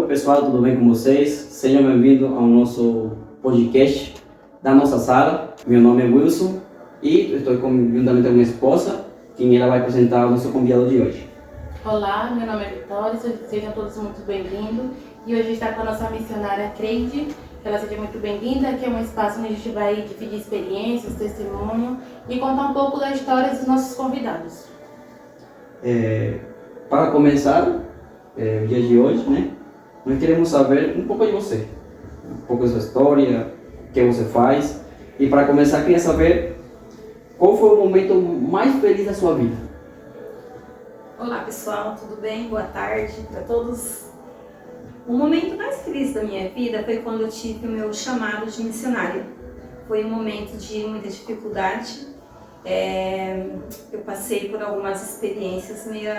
pessoal, tudo bem com vocês? Sejam bem-vindos ao nosso podcast da nossa sala. Meu nome é Wilson e estou juntamente com minha esposa, quem ela vai apresentar o nosso convidado de hoje. Olá, meu nome é Vitória, sejam todos muito bem-vindos. E hoje está com a nossa missionária Creide, que ela seja muito bem-vinda, que é um espaço onde a gente vai dividir experiências, testemunho e contar um pouco da história dos nossos convidados. Para começar o dia de hoje, né? Nós queremos saber um pouco de você, um pouco da sua história, o que você faz. E para começar, queria saber qual foi o momento mais feliz da sua vida. Olá pessoal, tudo bem? Boa tarde para todos. O momento mais feliz da minha vida foi quando eu tive o meu chamado de missionária. Foi um momento de muita dificuldade. Eu passei por algumas experiências meio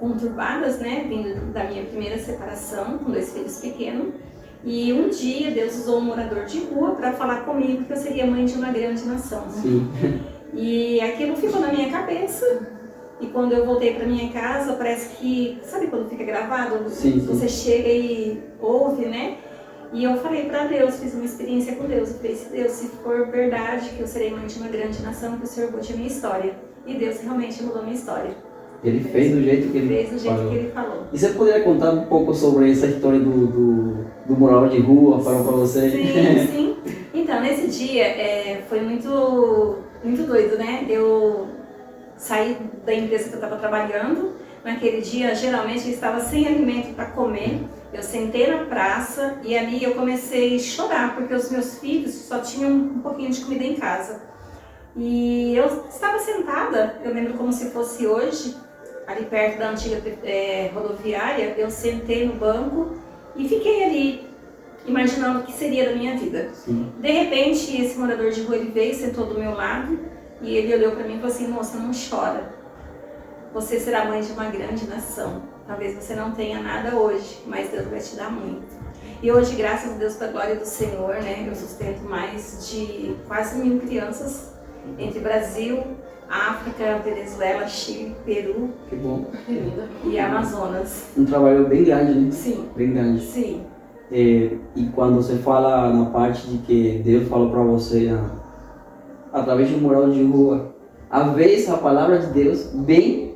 conturbadas, né? Vindo da minha primeira separação com 2 filhos pequenos. E um dia Deus usou um morador de rua para falar comigo que eu seria mãe de uma grande nação. Sim. E aquilo ficou na minha cabeça. E quando eu voltei para minha casa, parece que, sabe quando fica gravado? Sim. Você chega e ouve, né? E eu falei para Deus, fiz uma experiência com Deus. Eu falei, Deus, se for verdade que eu serei mãe de uma grande nação, que o Senhor mude a minha história. E Deus realmente mudou a minha história. Ele fez do jeito que ele falou. E você poderia contar um pouco sobre essa história do morador de rua, falou para você? Sim. Então, nesse dia foi muito doido, né? Eu saí da empresa que eu estava trabalhando. Naquele dia, geralmente, eu estava sem alimento para comer. Eu sentei na praça e ali eu comecei a chorar, porque os meus filhos só tinham um pouquinho de comida em casa. E eu estava sentada, eu lembro como se fosse hoje, ali perto da antiga rodoviária. Eu sentei no banco e fiquei ali, imaginando o que seria da minha vida. Sim. De repente, esse morador de rua, ele veio, sentou do meu lado e ele olhou para mim e falou assim, moça, não chora. Você será mãe de uma grande nação. Talvez você não tenha nada hoje, mas Deus vai te dar muito. E hoje, graças a Deus, para a glória do Senhor, né, eu sustento mais de quase 1.000 crianças entre Brasil, África, Venezuela, Chile, Peru. Que bom. E Amazonas. Um trabalho bem grande, né? Sim. Bem grande. Sim. E quando você fala na parte de que Deus falou para você através de um morador de rua, às vezes a palavra de Deus vem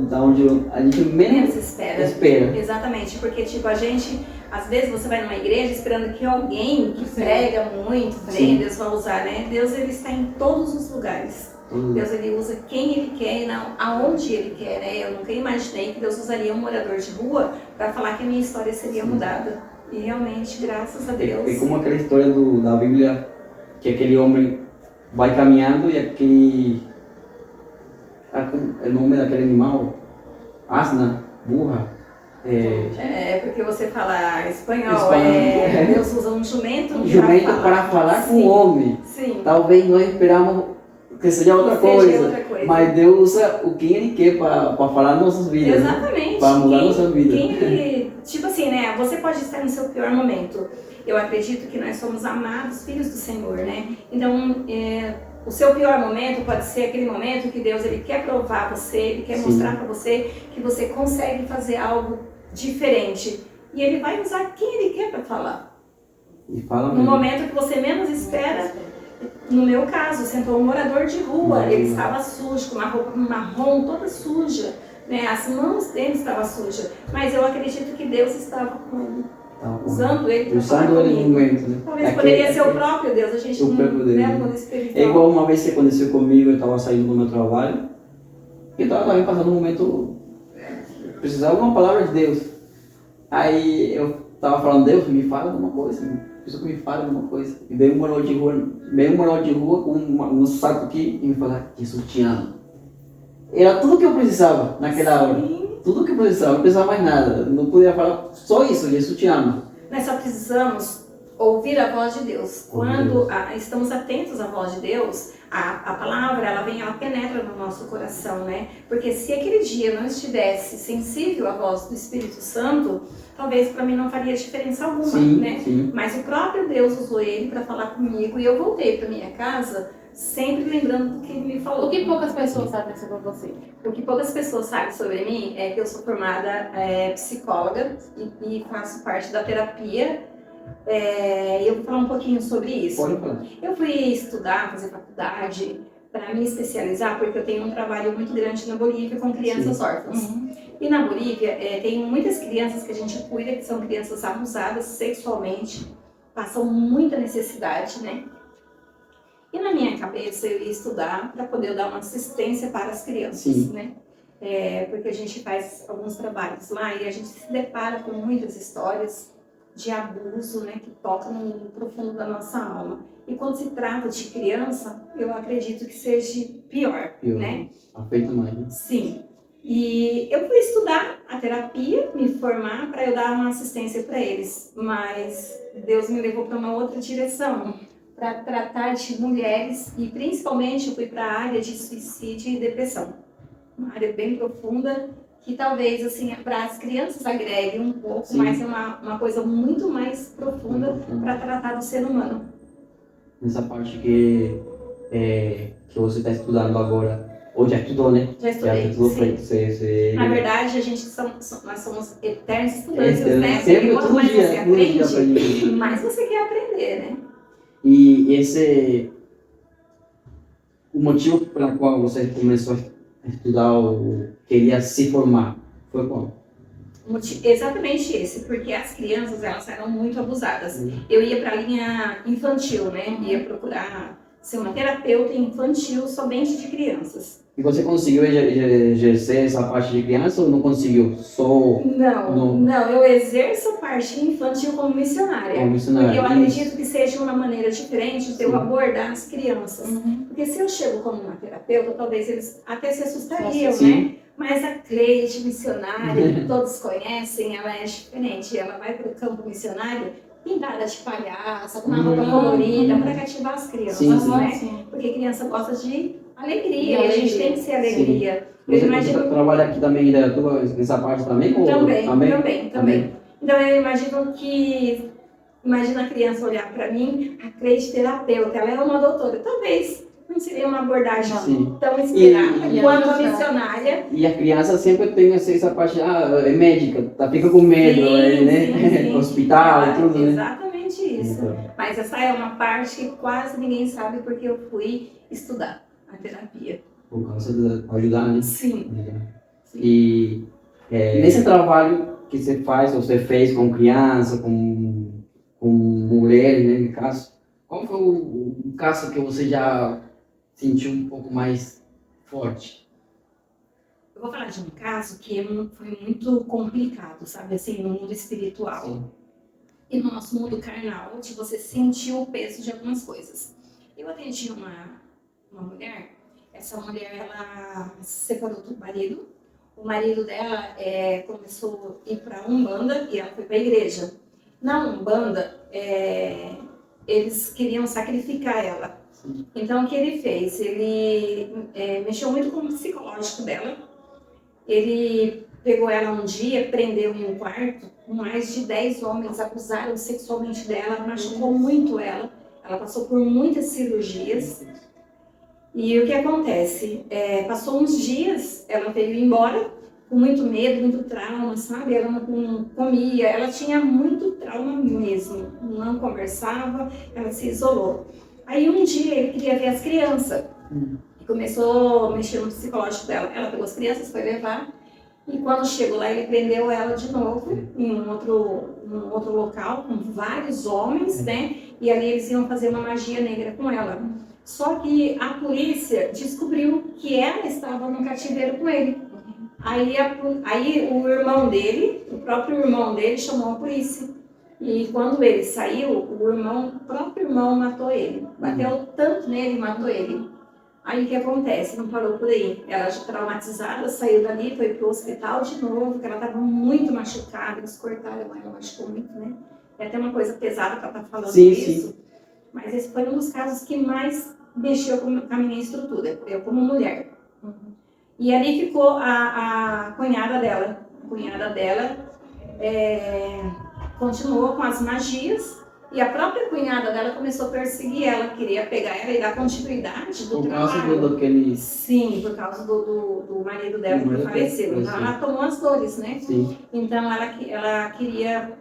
da onde a gente menos espera. Exatamente, porque tipo, a gente, às vezes você vai numa igreja esperando que alguém que prega muito, Deus vai usar, né? Deus, ele está em todos os lugares. Deus, ele usa quem ele quer e não aonde ele quer, né? Eu nunca imaginei que Deus usaria um morador de rua para falar que a minha história seria mudada. E realmente, graças a Deus. É como aquela história da Bíblia, que aquele homem vai caminhando e aquele... É o nome daquele animal? Asna, burra. Porque você fala espanhol. Deus usa um jumento para falar com o homem. Sim. Talvez nós esperamos que seja outra coisa. Mas Deus usa o que Ele quer para falar nossas vidas. Exatamente. Né? Para mudar nossa vida. Tipo assim, né? Você pode estar no seu pior momento. Eu acredito que nós somos amados filhos do Senhor, né? Então, o seu pior momento pode ser aquele momento que Deus, ele quer provar você, ele quer mostrar para você que você consegue fazer algo diferente. E ele vai usar quem ele quer para falar. E fala no momento que você menos espera. No meu caso, sentou um morador de rua, ele estava sujo, com uma roupa marrom toda suja, né? As mãos dele estavam sujas, mas eu acredito que Deus estava usando ele para falar comigo. No momento, né? Talvez poderia ser o próprio Deus, a gente não espiritual. É igual uma vez que aconteceu comigo, eu estava saindo do meu trabalho, e eu estava também passando um momento, precisava de uma palavra de Deus. Aí eu estava falando, Deus, me fala de uma coisa, preciso que me fale de uma coisa. E veio um morador de rua com um saco aqui e me falou, Jesus te ama. Era tudo que eu precisava naquela hora. Tudo que eu precisava, não precisava mais nada. Não podia falar só isso, Jesus te ama. Nós só precisamos ouvir a voz de Deus. Quando estamos atentos à voz de Deus, a palavra, ela penetra no nosso coração, né? Porque se aquele dia eu não estivesse sensível à voz do Espírito Santo, talvez para mim não faria diferença alguma, né? Sim. Mas o próprio Deus usou ele para falar comigo e eu voltei para minha casa sempre lembrando do que ele me falou. O que poucas pessoas sabem sobre você? O que poucas pessoas sabem sobre mim é que eu sou formada psicóloga e faço parte da terapia. Eu vou falar um pouquinho sobre isso. Pode falar. Eu fui estudar, fazer faculdade, para me especializar, porque eu tenho um trabalho muito grande na Bolívia com crianças órfãs. E na Bolívia tem muitas crianças que a gente cuida, que são crianças abusadas sexualmente, passam muita necessidade, né? E na minha cabeça eu ia estudar para poder dar uma assistência para as crianças, Sim. né? Porque a gente faz alguns trabalhos lá e a gente se depara com muitas histórias de abuso, né, que tocam no profundo da nossa alma. E quando se trata de criança, eu acredito que seja pior, né? Afeta mais, né? Sim. E eu fui estudar a terapia, me formar para eu dar uma assistência para eles, mas Deus me levou para uma outra direção, para tratar de mulheres e principalmente eu fui para a área de suicídio e depressão, uma área bem profunda que talvez assim para as crianças agregue um pouco, Sim. mas é uma coisa muito mais profunda para tratar do ser humano. Nessa parte que você está estudando agora, ou já estudou, né? Já estudei, Já estudou sim. você. Na verdade, nós somos eternos estudantes, né? Sempre, Quanto todo mais dia, você todo dia aprende, aprende. mais você quer aprender, né? E o motivo pelo qual você começou a estudar ou queria se formar foi qual? Exatamente esse, porque as crianças elas eram muito abusadas. Eu ia para a linha infantil, né? Ia procurar ser uma terapeuta infantil somente de crianças. E você conseguiu exercer essa parte de criança ou não conseguiu? Não, eu exerço a parte infantil como missionária. Porque eu acredito que seja uma maneira diferente de eu abordar as crianças. Porque se eu chego como uma terapeuta, talvez eles até se assustariam, né? Mas a Cleide, missionária, que todos conhecem, ela é diferente. Ela vai para o campo missionário pintada de palhaça, com uma roupa colorida, para cativar as crianças, né? Sim. Porque criança gosta de alegria, e a gente tem que ser alegria. Você trabalha aqui também nessa parte também? Também. Então eu imagino que, imagina a criança olhar para mim, a Cleide terapeuta, ela é uma doutora, talvez não seria uma abordagem tão inspirada quanto a missionária. E a criança sempre tem essa parte, é médica, fica com medo, né? Hospital e tudo, né? Exatamente isso. Mas essa é uma parte que quase ninguém sabe porque eu fui estudar a terapia. Por causa de ajudar, né? Sim. E nesse trabalho que você fez com criança, com mulheres, né, no caso, qual foi o caso que você já sentiu um pouco mais forte? Eu vou falar de um caso que foi muito complicado, sabe, assim, no mundo espiritual. Sim. E no nosso mundo carnal, de você sentir o peso de algumas coisas. Eu atendi uma mulher, essa mulher, ela se separou do marido. O marido dela começou a ir para a Umbanda e ela foi para a igreja. Na Umbanda, eles queriam sacrificar ela. Então, o que ele fez? Ele mexeu muito com o psicológico dela. Ele pegou ela um dia, prendeu em um quarto, mais de 10 homens abusaram sexualmente dela, machucou muito ela. Ela passou por muitas cirurgias. E o que acontece? Passou uns dias, ela veio embora, com muito medo, muito trauma, sabe? Ela não comia, ela tinha muito trauma mesmo. Não conversava, ela se isolou. Aí um dia ele queria ver as crianças. E começou a mexer no psicológico dela. Ela pegou as crianças, foi levar. E quando chegou lá, ele prendeu ela de novo em um outro local, com vários homens, né? E ali eles iam fazer uma magia negra com ela. Só que a polícia descobriu que ela estava no cativeiro com ele. Aí o irmão dele, o próprio irmão dele, chamou a polícia. E quando ele saiu, o próprio irmão matou ele. Bateu tanto nele e matou ele. Aí o que acontece? Não parou por aí. Ela já traumatizada, saiu dali, foi pro hospital de novo, porque ela estava muito machucada, eles cortaram ela, machucou muito, né? É até uma coisa pesada para estar falando isso. Sim. Mas esse foi um dos casos que mais mexeu com a minha estrutura, eu como mulher. E ali ficou a cunhada dela. A cunhada dela continuou com as magias E a própria cunhada dela começou a perseguir ela, queria pegar ela e dar continuidade do Por causa trabalho. daquele... Sim, por causa do marido dela Do que marido faleceu. que Então faleceu. ela tomou as dores, né? Sim. Então ela queria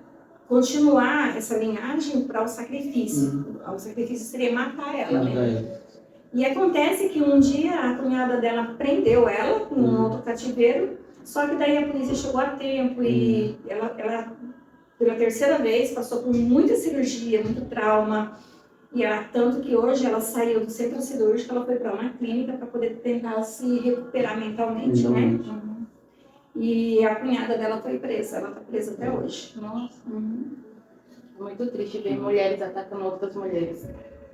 continuar essa linhagem para o sacrifício. O sacrifício seria matar ela, né? E acontece que um dia a cunhada dela prendeu ela num outro cativeiro, só que daí a polícia chegou a tempo e ela pela terceira vez passou por muita cirurgia, muito trauma. E tanto que hoje ela saiu do centro cirúrgico, ela foi para uma clínica para poder tentar se recuperar mentalmente, né? E a cunhada dela foi presa, ela está presa até hoje. Nossa. Muito triste ver mulheres atacando outras mulheres.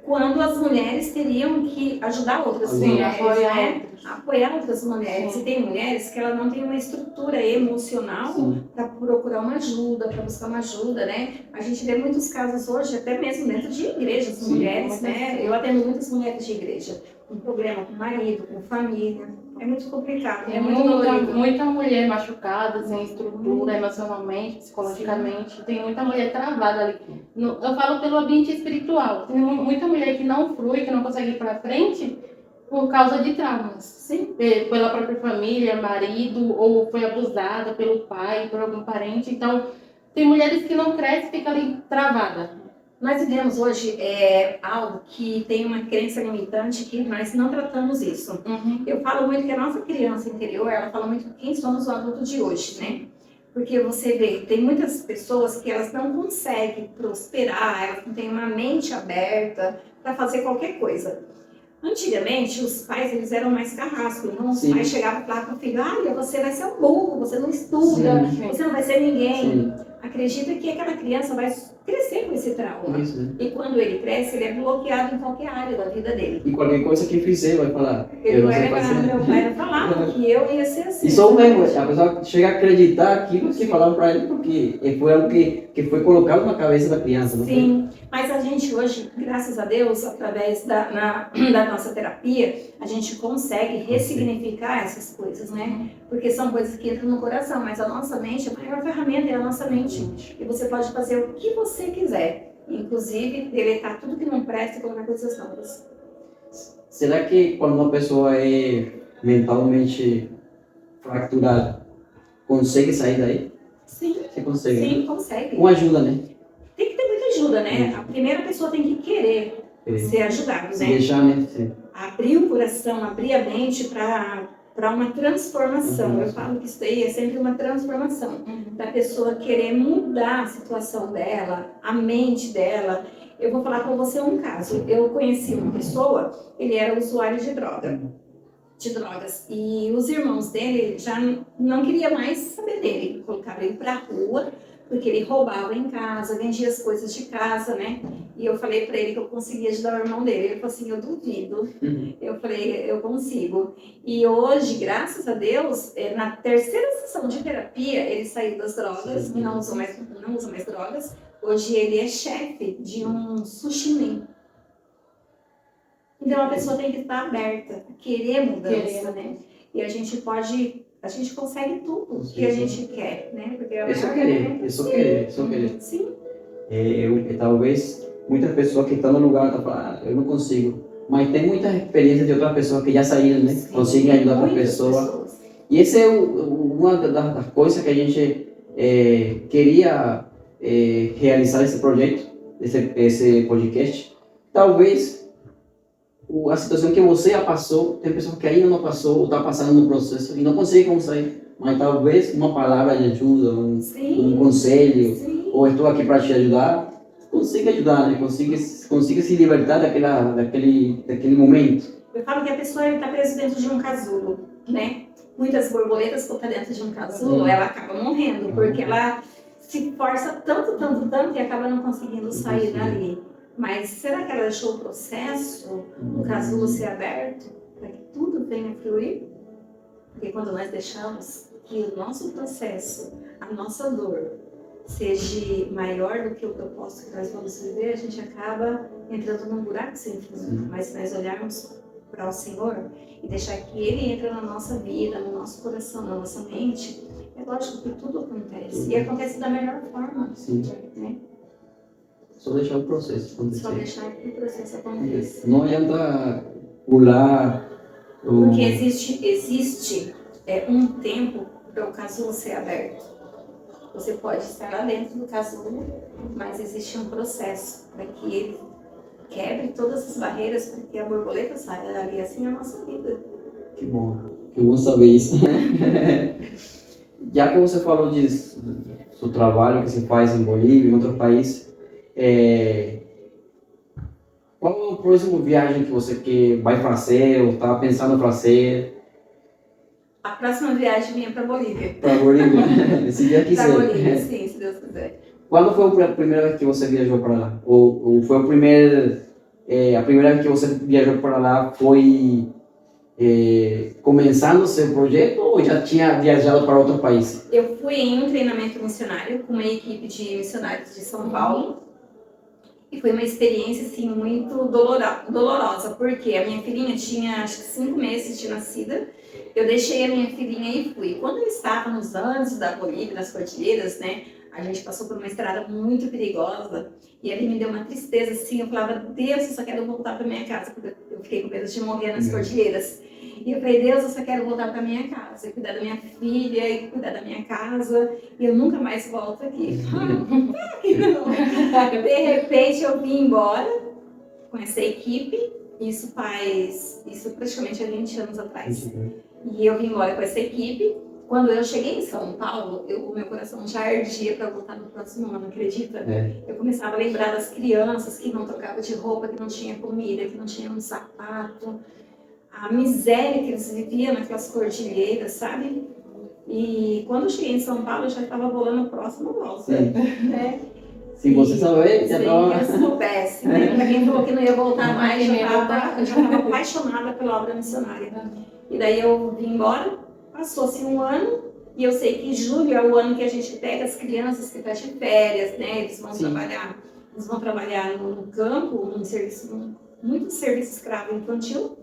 Quando as mulheres teriam que ajudar outras Sim, mulheres, apoiar né? outras. Apoiar outras mulheres. Sim. E tem mulheres que ela não tem uma estrutura emocional para procurar uma ajuda, para buscar uma ajuda, né? A gente vê muitos casos hoje, até mesmo dentro de igrejas, Sim, mulheres, né? Eu atendo muitas mulheres de igreja, com problema com o marido, com família. É muito complicado, Tem é muito dolorido. muita mulher machucada, sem estrutura, emocionalmente, psicologicamente. Tem muita mulher travada ali. Eu falo pelo ambiente espiritual. Tem muita mulher que não flui, que não consegue ir para frente por causa de traumas. Sim. Pela própria família, marido, ou foi abusada pelo pai, por algum parente. Então, tem mulheres que não crescem e ficam ali travada. Nós vivemos hoje algo que tem uma crença limitante que nós não tratamos isso. Eu falo muito que a nossa criança interior, ela fala muito quem somos o adulto de hoje, né? Porque você vê, tem muitas pessoas que elas não conseguem prosperar, elas não têm uma mente aberta para fazer qualquer coisa. Antigamente, os pais eles eram mais carrascos, então os pais chegavam e falavam para o filho, olha, você vai ser um burro, você não estuda, você não vai ser ninguém. Acredita que aquela criança vai crescer com esse trauma. E quando ele cresce, ele é bloqueado em qualquer área da vida dele. E qualquer coisa que fizer, vai falar. Ele vai falar que eu ia ser assim. Isso mesmo, a pessoa chega a acreditar aquilo que falaram para ele, porque foi algo que foi colocado na cabeça da criança. Não Sim, mas a gente hoje, graças a Deus, através da nossa terapia, a gente consegue ressignificar essas coisas, né? Porque são coisas que entram no coração, mas a nossa mente, a maior ferramenta é a nossa mente. E você pode fazer o que você quiser, inclusive deletar tudo que não presta e colocar coisas novas. Será que quando uma pessoa é mentalmente fracturada, consegue sair daí? Sim. Você consegue? Sim, consegue. Com ajuda, né? Tem que ter muita ajuda, né? A primeira pessoa tem que querer ser ajudada, né? Deixar, né? Sim. Abrir o coração, abrir a mente para uma transformação. Eu falo que isso aí é sempre uma transformação. Da pessoa querer mudar a situação dela, a mente dela. Eu vou falar com você um caso. Eu conheci uma pessoa, ele era usuário de drogas. E os irmãos dele já não queriam mais saber dele. Colocaram ele pra rua, porque ele roubava em casa, vendia as coisas de casa, né? E eu falei pra ele que eu conseguia ajudar o irmão dele. Ele falou assim, eu duvido. Eu falei, eu consigo. E hoje, graças a Deus, na terceira sessão de terapia, ele saiu das drogas, não usa mais drogas. Hoje ele é chefe de um sushi man. Então a pessoa tem que estar aberta, querer mudança, né? E a gente consegue tudo que a gente quer, né? Porque É só querer. Sim. Talvez muitas pessoas que estão no lugar estão falando, eu não consigo. Mas tem muita experiência de outras pessoas que já saíram, né? Conseguem ajudar outra pessoa. E essa é uma das coisas que a gente queria realizar esse projeto, esse podcast. Talvez a situação que você já passou, tem pessoas que ainda não passou, ou está passando no processo e não consegue como sair. Mas talvez uma palavra de ajuda, um conselho, ou estou aqui para te ajudar, consiga ajudar, né? Consiga se libertar daquele momento. Eu falo que a pessoa está presa dentro de um casulo, né? Muitas borboletas que estão dentro de um casulo, ela acaba morrendo, porque ela se força tanto e acaba não conseguindo sair dali. Mas será que ela deixou o processo, o casulo ser aberto, para que tudo venha fluir? Porque quando nós deixamos que o nosso processo, a nossa dor, seja maior do que o propósito que nós vamos viver, a gente acaba entrando num buraco sem fundo. Mas se nós olharmos para o Senhor e deixar que Ele entre na nossa vida, no nosso coração, na nossa mente, é lógico que tudo acontece. E acontece da melhor forma. Né? Só deixar o processo acontecer. Só deixar que o processo aconteça. Não adianta pular. Porque existe um tempo para o casulo ser aberto. Você pode estar lá dentro do casulo, mas existe um processo para que ele quebre todas as barreiras para que a borboleta saia dali. Assim é a nossa vida. Que bom saber isso. Já que você falou do trabalho que você faz em Bolívia, em outro país, qual é a próxima viagem que você vai fazer ou está pensando em fazer? A próxima viagem minha é para Bolívia. Para Bolívia, se Deus quiser. Para Bolívia, sim, se Deus quiser. Quando foi a primeira vez que você viajou para lá? Ou foi a primeira vez que você viajou para lá foi começando o seu projeto ou já tinha viajado para outro país? Eu fui em um treinamento missionário com uma equipe de missionários de São Paulo e foi uma experiência assim muito dolorosa, porque a minha filhinha tinha acho que 5 meses de nascida. Eu deixei a minha filhinha e fui. Quando eu estava nos Andes da Bolívia, nas cordilheiras, né, a gente passou por uma estrada muito perigosa e ali me deu uma tristeza assim. Eu falava, Deus, eu só quero voltar para minha casa, porque eu fiquei com medo de morrer nas cordilheiras. E eu falei, Deus, eu só quero voltar para minha casa, e cuidar da minha filha, e cuidar da minha casa, e eu nunca mais volto aqui. De repente eu vim embora com essa equipe, isso praticamente há 20 anos atrás. E eu vim embora com essa equipe. Quando eu cheguei em São Paulo, o meu coração já ardia para voltar no próximo ano, acredita? Eu começava a lembrar das crianças que não trocavam de roupa, que não tinha comida, que não tinha um sapato. A miséria que eles viviam naquelas cordilheiras, sabe? E quando eu cheguei em São Paulo, eu já estava bolando o próximo volta. Né? Se você souber, já estava... Se eu soubesse, né? Para quem falou que não ia voltar mais, eu já estava apaixonada pela obra missionária. E daí eu vim embora, passou-se um ano, e eu sei que julho é o ano que a gente pega as crianças que estão de férias, né? Eles vão trabalhar no campo, num serviço, muito serviço escravo infantil.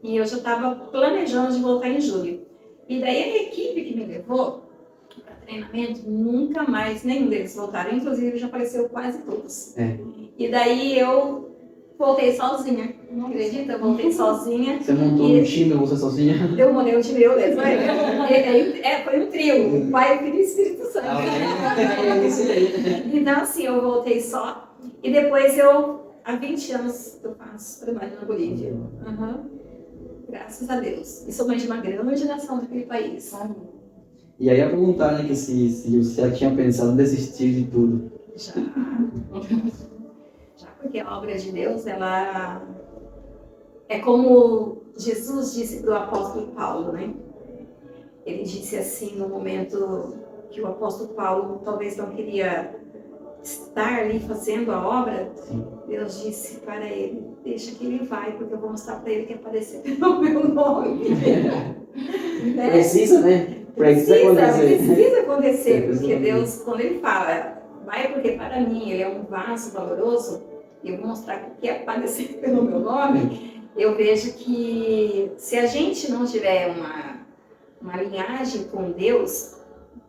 E eu já estava planejando de voltar em julho. E daí a equipe que me levou para treinamento, nunca mais nenhum deles voltaram. Inclusive já apareceu quase todos. E daí eu voltei sozinha. Não acredita? Eu voltei sozinha. Você montou um time, você sozinha? Eu montei um time eu mesma. Foi um trio. O Pai, o Filho e o Espírito Santo. Então assim, eu voltei só. E depois há 20 anos eu faço trabalho na Bolívia. Graças a Deus. E sou mãe de uma grande nação daquele país. E aí a perguntar, né, que se você já tinha pensado em desistir de tudo. Já porque a obra de Deus, ela é como Jesus disse para o apóstolo Paulo, né? Ele disse assim, no momento que o apóstolo Paulo talvez não queria estar ali fazendo a obra, Deus disse para ele, deixa que ele vai, porque eu vou mostrar para ele que aparecer pelo meu nome. Né? Precisa, né? Precisa acontecer, porque Deus, quando ele fala, vai porque para mim ele é um vaso valoroso, e eu vou mostrar que é aparecer pelo meu nome, eu vejo que se a gente não tiver uma linhagem com Deus,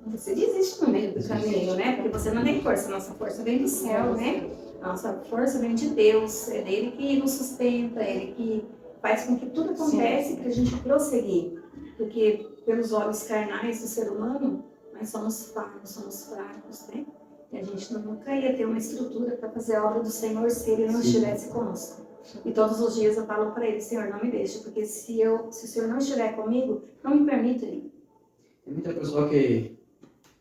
você desiste no meio do caminho, né? Porque você não tem força, nossa força vem do céu, né? Nossa força vem de Deus, é dele que nos sustenta, é ele que faz com que tudo acontece para a gente prosseguir. Porque pelos olhos carnais do ser humano, nós somos fracos, né? E a gente nunca ia ter uma estrutura para fazer a obra do Senhor se Ele não estivesse conosco. E todos os dias eu falo para Ele, Senhor, não me deixe, porque se o Senhor não estiver comigo, não me permita ir. Tem muita pessoa que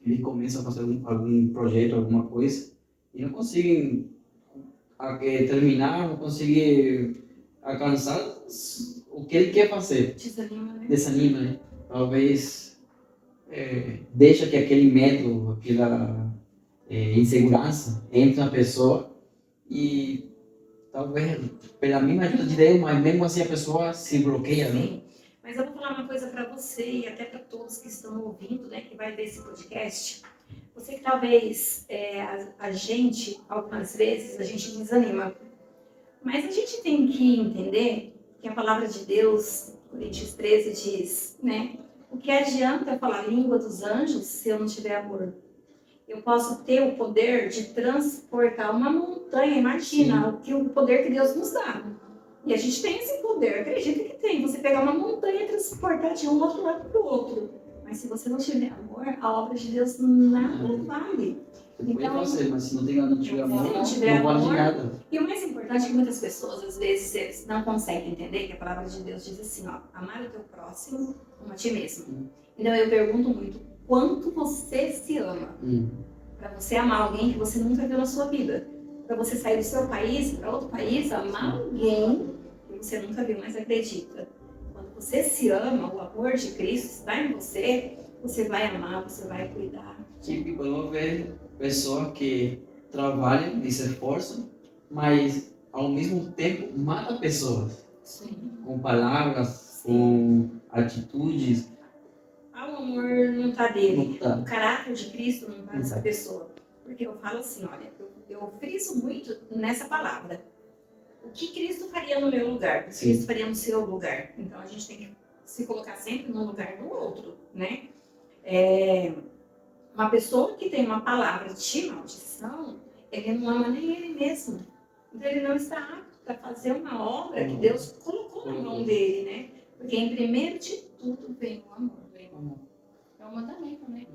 ele começa a fazer algum projeto, alguma coisa, e não conseguem terminar, não conseguem alcançar o que ele quer fazer. Desanima, né? Talvez deixa que aquele medo, aquela insegurança entre na pessoa e talvez pela mesma ajuda de Deus, mas mesmo assim a pessoa se bloqueia, né? Mas eu vou falar uma coisa para você e até para todos que estão ouvindo, né, que vai ver esse podcast. Você que talvez a gente, algumas vezes, a gente desanima. Mas a gente tem que entender que a palavra de Deus, Coríntios 13, diz, né, o que adianta falar a língua dos anjos se eu não tiver amor? eu posso ter o poder de transportar uma montanha. Imagina o poder que Deus nos dá. E a gente tem esse poder, acredita que tem. Você pegar uma montanha e transportar de um outro lado para o outro. Mas se você não tiver amor, a obra de Deus nada vale. Você pode Então, fazer, mas se não tiver amor, se não tiver não vale de amor, nada. e o mais importante é que muitas pessoas, às vezes, eles não conseguem entender que a palavra de Deus diz assim, ó, amar o teu próximo como a ti mesmo. Então eu pergunto muito, quanto você se ama? Para você amar alguém que você nunca viu na sua vida. Para você sair do seu país para outro país, amar alguém que você nunca viu, mas acredita. Quando você se ama, o amor de Cristo está em você, você vai amar, você vai cuidar. Tipo, eu ver pessoas que trabalham e se esforçam, mas ao mesmo tempo mata pessoas. Sim. Com palavras, com atitudes. O amor não está dele. Não tá. O caráter de Cristo não está nessa pessoa. Porque eu falo assim, olha, eu friso muito nessa palavra. O que Cristo faria no meu lugar? O que Cristo faria no seu lugar? Então a gente tem que se colocar sempre no lugar do outro, né? Uma pessoa que tem uma palavra de maldição, ele não ama nem ele mesmo. Então ele não está apto para fazer uma obra que Deus colocou na mão dele, né? Porque em primeiro de tudo vem o amor. É um mandamento, né?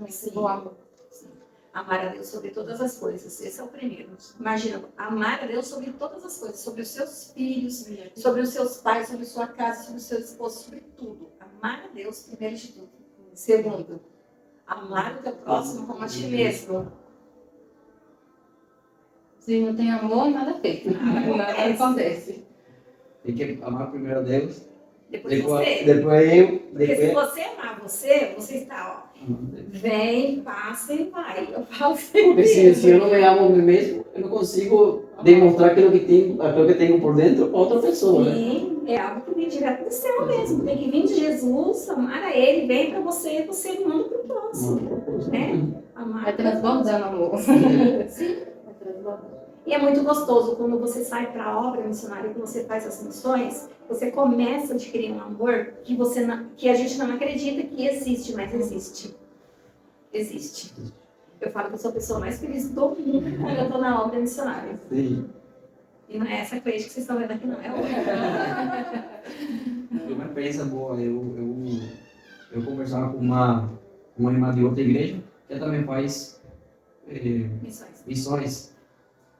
Sim. Do amor. Sim. Amar a Deus sobre todas as coisas. Esse é o primeiro. Imagina, amar a Deus sobre todas as coisas. Sobre os seus filhos, sobre os seus pais, sobre sua casa, sobre o seu esposo, sobre tudo. Amar a Deus primeiro de tudo. Segundo, amar o teu próximo como a ti mesmo. Se não tem amor, nada feito. Nada acontece. Tem que amar primeiro a Deus. Depois você. Depois eu. Porque se você amar você está, ó. Vem, passa e vai. Eu falo sempre. Porque se eu não me amo a mim mesmo, eu não consigo demonstrar aquilo que tenho por dentro para outra pessoa. Sim, é algo que vem direto do céu mesmo. Tem que vir de Jesus, amar a Ele, vem para você e você manda para o próximo. Né? Amar. Vai transbordando amor. Sim. Vai transbordando. E é muito gostoso quando você sai para a obra missionária, que você faz as missões, você começa a adquirir um amor que a gente não acredita que existe, mas existe. Existe. Eu falo que eu sou a pessoa mais feliz do mundo quando eu estou na obra missionária. Sim. E não é essa coisa que vocês estão vendo aqui, não. É outra. Foi uma experiência boa. Eu conversava com uma irmã de outra igreja, que também faz missões.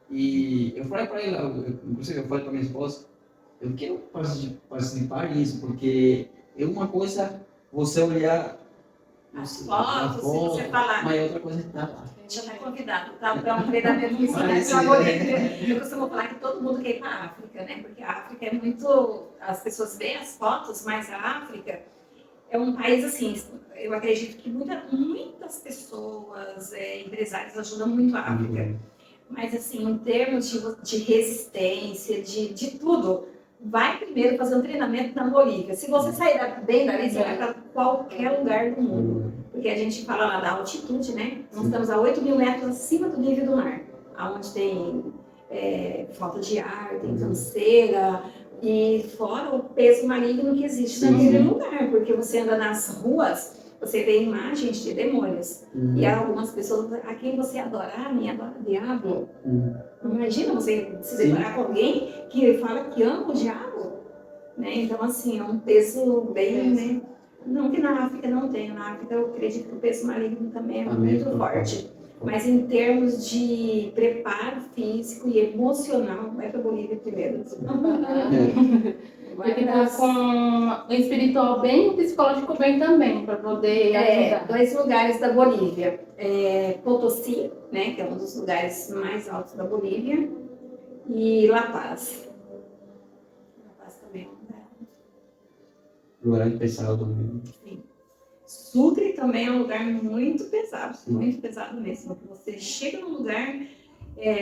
E eu falei para ela, inclusive eu falei para minha esposa, eu quero participar disso, porque é uma coisa você olhar as fotos, se você falar. Mas outra coisa está lá. Já está convidado, tá? Para um treinamento missionário para a Bolívia. Eu costumo falar que todo mundo quer ir para a África, né? Porque a África é muito. As pessoas veem as fotos, mas a África é um país assim. Eu acredito que muitas pessoas, empresários, ajudam muito a África. Mas, assim, em termos de resistência, de tudo, vai primeiro fazer um treinamento na Bolívia. Se você sair bem dali, você vai para qualquer lugar do mundo. Porque a gente fala lá da altitude, né? Nós estamos a 8.000 metros acima do nível do mar. Onde tem falta de ar, tem canseira, e fora o peso maligno que existe naquele lugar. Porque você anda nas ruas, você vê imagens de demônios. E algumas pessoas, a quem você adora? Ah, me adora o diabo. Imagina você se deparar com alguém que fala que ama o diabo. Né? Então, assim, é um peso bem... Né? Não que na África não tenha. Na África eu acredito que o peso maligno também é muito forte. Mas em termos de preparo físico e emocional, vai para a Bolívia primeiro. Vai ficar com o espiritual bem e o psicológico bem também, para poder ajudar. 2 lugares da Bolívia. Potosí, né, que é um dos lugares mais altos da Bolívia, e La Paz. La Paz também é um lugar pesado também. Sim. Sucre também é um lugar muito pesado mesmo. Você chega num lugar,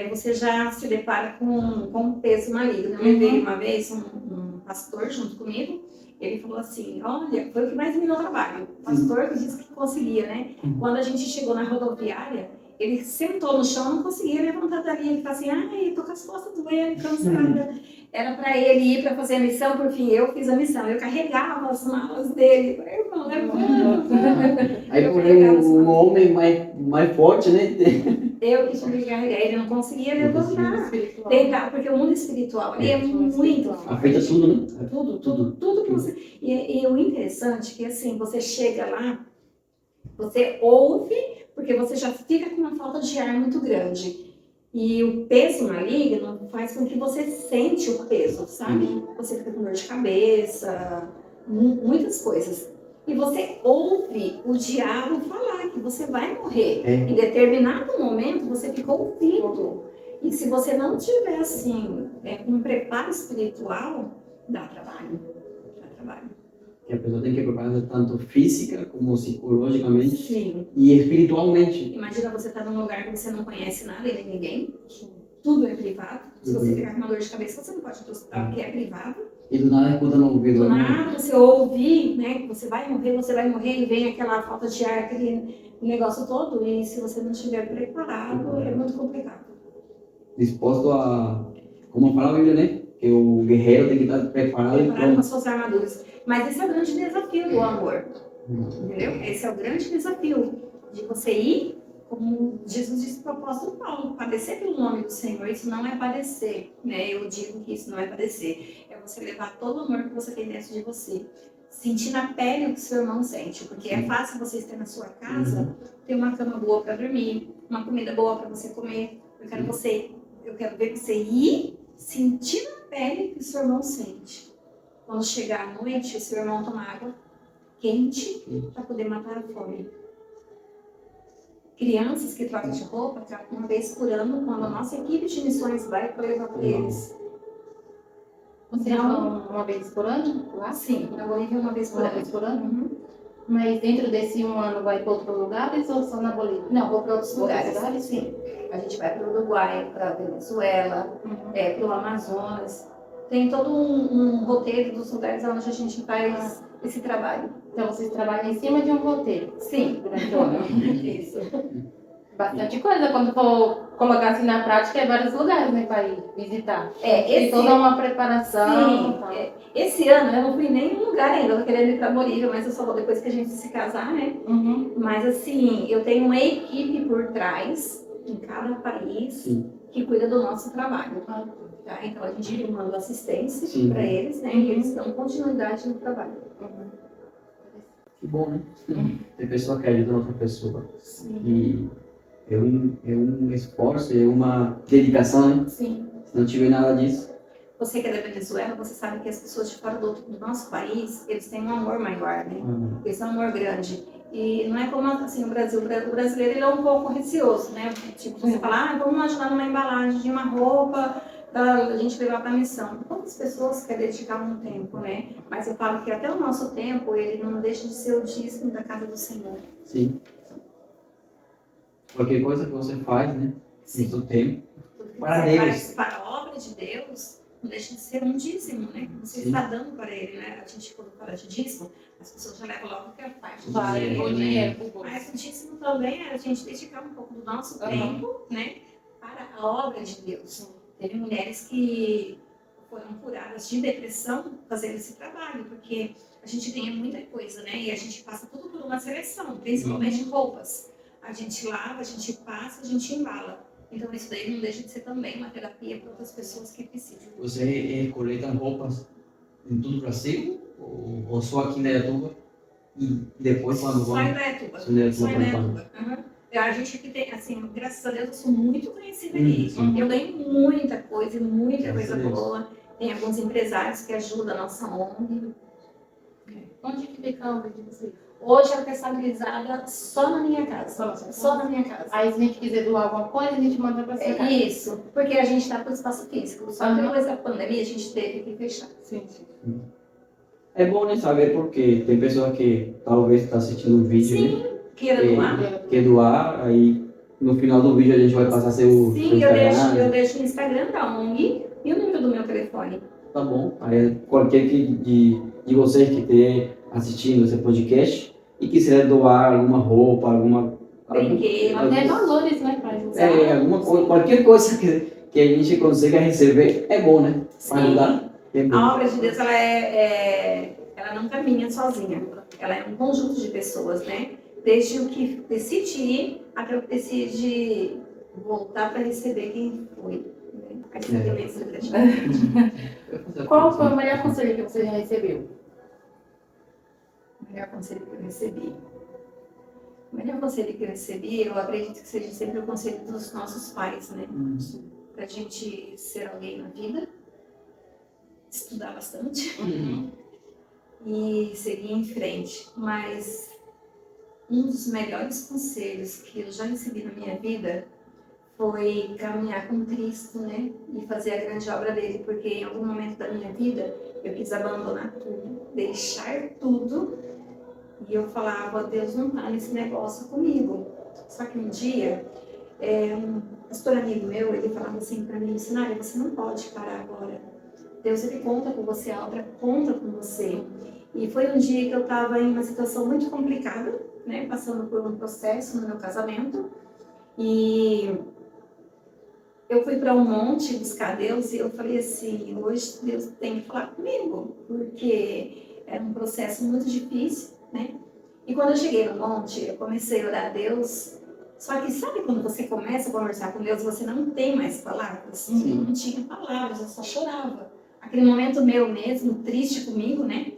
você já se depara com um peso maligno. Eu veio uma vez um pastor junto comigo, ele falou assim, olha, foi o que mais me deu trabalho. O pastor que disse que conseguia, né? Quando a gente chegou na rodoviária, Ele sentou no chão, não conseguia levantar dali. Ele falou assim, ai, tô com as costas doendo, cansada. Era para ele ir para fazer a missão, por fim, eu fiz a missão. Eu carregava as malas dele. Falei, irmão, levanta. Aí por um homem mais forte, né? Eu que tinha que carregar, ele não conseguia levantar. Deitar, porque o mundo espiritual ali é muito forte. Afeta tudo, né? Tudo que você... E o interessante é que, assim, você chega lá, você ouve, porque você já fica com uma falta de ar muito grande. E o peso maligno faz com que você sente o peso, sabe? Você fica com dor de cabeça, muitas coisas. E você ouve o diabo falar que você vai morrer. Em determinado momento, você fica ouvindo. E se você não tiver, assim, um preparo espiritual, dá trabalho. Dá trabalho. Que a pessoa tem que preparar tanto física como psicologicamente. Sim. E espiritualmente. Imagina você estar num lugar que você não conhece nada e nem ninguém. Tudo é privado. Se você ficar com uma dor de cabeça, você não pode ir para o hospital, porque é privado. E do nada escuta no ouvido. Do nada você ouvir, né, que você vai morrer, e vem aquela falta de ar, aquele negócio todo. E se você não estiver preparado, é muito complicado. Disposto a... Como fala a Bíblia, né? Que o guerreiro tem que estar preparado e Preparado pronto. com as suas armaduras. Mas esse é o grande desafio do amor. Entendeu? Esse é o grande desafio de você ir, como Jesus disse para o apóstolo Paulo, padecer pelo nome do Senhor. Isso não é padecer, né? Eu digo que isso não é padecer. É você levar todo o amor que você tem dentro de você. Sentir na pele o que seu irmão sente. Porque é fácil você estar na sua casa, ter uma cama boa para dormir, uma comida boa para você comer. Eu quero ver você ir sentir na pele o que o seu irmão sente. Quando chegar à noite, o seu irmão toma água quente para poder matar a fome. Crianças que trocam de roupa, trocam uma vez por ano, quando a nossa equipe de missões vai para levar para eles. Vocês vão uma vez por ano lá? Sim, na Bolívia uma vez por Uma ano. vez por ano? Mas dentro desse um ano vai para outros lugares ou só na Bolívia? Não, vou para outros lugares. lugares? Sim. A gente vai para o Uruguai, para a Venezuela, para o Amazonas. Tem todo um roteiro dos lugares onde a gente faz esse trabalho. Então vocês trabalham em cima de um roteiro? Sim. Durante o ano? Isso. Bastante coisa, quando for colocar assim na prática, é vários lugares, né, para ir visitar. Tem Esse... toda uma preparação. Sim, Tal. Esse ano eu não fui em nenhum lugar ainda, eu tô querendo ir pra Bolívia, mas eu só vou depois que a gente se casar, né? Mas assim, eu tenho uma equipe por trás, em cada país, que cuida do nosso trabalho. Tá? Então a gente manda assistência para eles, né? E eles dão continuidade no trabalho. Que bom, né? Tem pessoa que ajuda outra pessoa. Sim. E é um esforço, é uma dedicação, né? Sim. Se não tiver nada disso. Você que é da Venezuela, você sabe que as pessoas de fora do nosso país, eles têm um amor maior, né? Eles têm um amor grande. E não é como assim, o Brasil. O brasileiro ele é um pouco receoso, né? Tipo, você fala, vamos ajudar numa embalagem de uma roupa para a gente levar para a missão. Poucas pessoas querem dedicar um tempo, né? Mas eu falo que até o nosso tempo, ele não deixa de ser o dízimo da casa do Senhor. Sim. Qualquer coisa que você faz, né? No seu tempo. Para Deus. Para a obra de Deus, não deixa de ser um dízimo, né? Você está dando para ele, né? A gente, quando fala de dízimo, as pessoas já levam logo que é parte do dinheiro. Mas o dízimo também é a gente dedicar um pouco do nosso tempo, né? Para a obra de Deus. Teve mulheres que foram curadas de depressão fazendo esse trabalho, porque a gente ganha muita coisa, né? E a gente passa tudo por uma seleção, principalmente roupas. A gente lava, a gente passa, a gente embala. Então isso daí não deixa de ser também uma terapia para outras pessoas que precisam. Você coleta roupas em todo o Brasil? Ou só aqui em Indaiatuba? E depois quando Só em Indaiatuba. Só em Indaiatuba. A gente aqui tem, assim, graças a Deus, eu sou muito conhecida ali. Eu ganho muita coisa boa. Tem alguns empresários que ajudam a nossa ONG. Onde que fica a obra de vocês? Hoje ela está estabilizada só na minha casa. Só na minha casa. Aí se a gente quiser doar alguma coisa, a gente manda para sua casa. Isso, porque a gente está com espaço físico. Só que depois da pandemia a gente teve que fechar. Sim. É bom, né, saber porque tem pessoa que talvez está assistindo um vídeo, né? Quer doar, aí no final do vídeo a gente vai passar seu Instagram. Eu deixo o Instagram da ONG e o número do meu telefone. Tá bom. Aí qualquer de vocês que esteja assistindo esse podcast e quiser doar alguma roupa, brinquedo. Até valores, né, pai? Alguma coisa, qualquer coisa que a gente consiga receber é bom, né? Para Sim. ajudar. É bom. A obra de Deus, ela não caminha sozinha. Ela é um conjunto de pessoas, né? Desde o que decide ir até o que decide voltar para receber quem foi. Né? Aí você tem esse gratidão. Qual foi o melhor conselho que você já recebeu? O melhor conselho que eu recebi. O melhor conselho que eu recebi, eu acredito que seja sempre o conselho dos nossos pais, né? Pra gente ser alguém na vida, estudar bastante e seguir em frente. Mas um dos melhores conselhos que eu já recebi na minha vida foi caminhar com Cristo, né? E fazer a grande obra dele, porque em algum momento da minha vida eu quis abandonar tudo, deixar tudo, e eu falava, Deus não tá nesse negócio comigo. Só que um dia, um pastor amigo meu, ele falava assim para mim, Sinária, você não pode parar agora. Deus, ele conta com você, a obra conta com você. E foi um dia que eu estava em uma situação muito complicada, né? Passando por um processo no meu casamento. E eu fui para um monte buscar Deus e eu falei assim, hoje Deus tem que falar comigo, porque era um processo muito difícil, né? E quando eu cheguei no monte, eu comecei a orar a Deus, só que sabe quando você começa a conversar com Deus, você não tem mais palavras? Eu não tinha palavras, eu só chorava. Aquele momento meu mesmo, triste comigo, né?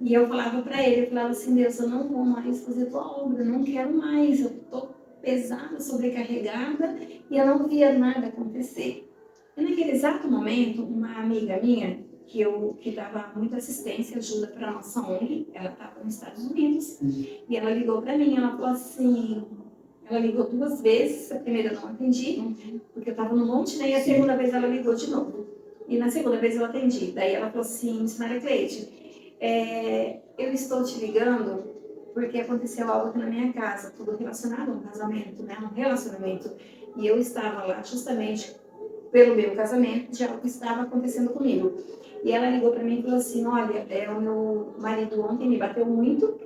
E eu falava para ele, eu falava assim, Deus, eu não vou mais fazer tua obra, eu não quero mais, eu tô pesada, sobrecarregada, e eu não via nada acontecer. E naquele exato momento, uma amiga minha, que dava muita assistência, ajuda para a nossa ONG, ela estava nos Estados Unidos, e ela ligou para mim, ela falou assim, ela ligou 2 vezes, a primeira eu não atendi, porque eu estava no monte, né, e a segunda vez ela ligou de novo. E na segunda vez eu atendi, daí ela falou assim, Sinária Cleide, eu estou te ligando porque aconteceu algo aqui na minha casa, tudo relacionado a um casamento, né, um relacionamento, e eu estava lá justamente pelo meu casamento, de algo que estava acontecendo comigo. E ela ligou para mim e falou assim, olha, o meu marido ontem me bateu muito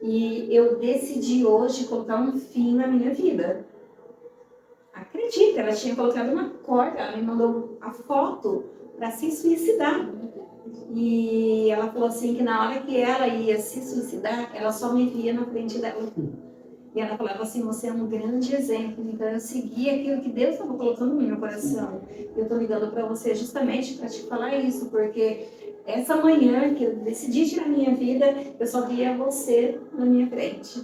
e eu decidi hoje colocar um fim na minha vida. Acredita, ela tinha colocado uma corda, ela me mandou a foto para se suicidar. E ela falou assim que na hora que ela ia se suicidar, ela só me via na frente dela. E ela falava assim, você é um grande exemplo, então eu segui aquilo que Deus estava colocando no meu coração. Eu estou ligando para você justamente para te falar isso, porque essa manhã que eu decidi tirar minha vida, eu só via você na minha frente.